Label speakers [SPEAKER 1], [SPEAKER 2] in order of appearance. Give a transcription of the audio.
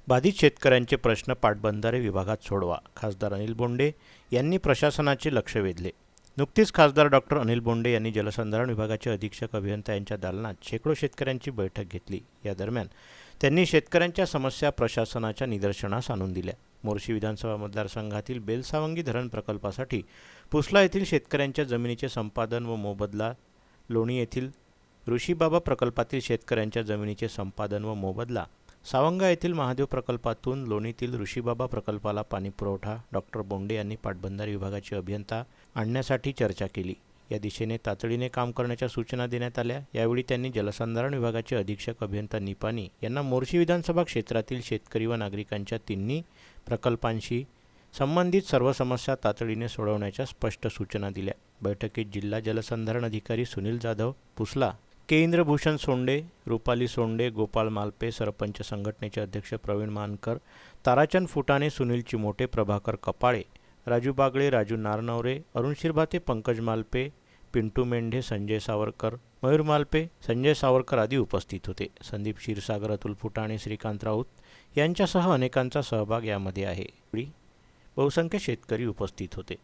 [SPEAKER 1] बाधित शेतकऱ्यांचे प्रश्न पाटबंधारे विभागात सोडवा. खासदार अनिल बोंडे यांनी प्रशासनाचे लक्ष वेधले. नुकतीच खासदार डॉक्टर अनिल बोंडे यांनी जलसंधारण विभागाचे अधीक्षक अभियंता यांच्या दालनात शेकडो शेतकऱ्यांची बैठक घेतली. या दरम्यान त्यांनी शेतकऱ्यांच्या समस्या प्रशासनाच्या निदर्शनास आणून दिल्या. मोर्शी विधानसभा मतदारसंघातील बेलसावंगी धरण प्रकल्पासाठी पुसला येथील शेतकऱ्यांच्या जमिनीचे संपादन व मोबदला, लोणी येथील ऋषीबाबा प्रकल्पातील शेतकऱ्यांच्या जमिनीचे संपादन व मोबदला, सावंगा येथील महादेव प्रकल्पातून लोणीतील ऋषीबाबा प्रकल्पाला पाणीपुरवठा डॉक्टर बोंडे यांनी पाटबंधारे विभागाचे अभियंता आणण्यासाठी चर्चा केली. या दिशेने तातडीने काम करण्याच्या सूचना देण्यात आल्या. यावेळी त्यांनी जलसंधारण विभागाचे अधीक्षक अभियंता निपाणी यांना मोर्शी विधानसभा क्षेत्रातील शेतकरी व नागरिकांच्या तिन्ही प्रकल्पांशी संबंधित सर्व समस्या तातडीने सोडवण्याच्या स्पष्ट सूचना दिल्या. बैठकीत जिल्हा जलसंधारण अधिकारी सुनील जाधव पुसला, के इंद्रभूषण सोंडे, रुपाली सोंडे, गोपाळ मालपे, सरपंच संघटनेचे अध्यक्ष प्रवीण मानकर, ताराचंद फुटाणे, सुनील चिमोटे, प्रभाकर कपाळे, राजू बागळे, राजू नारनवरे, अरुण शिरभाते, पंकज मालपे, पिंटू मेंढे, संजय सावरकर, मयूर मालपे, संजय सावरकर आदी उपस्थित होते. संदीप क्षीरसागर, अतुल फुटाणे, श्रीकांत राऊत यांच्यासह अनेकांचा सहभाग यामध्ये आहे. बहुसंख्य शेतकरी उपस्थित होते.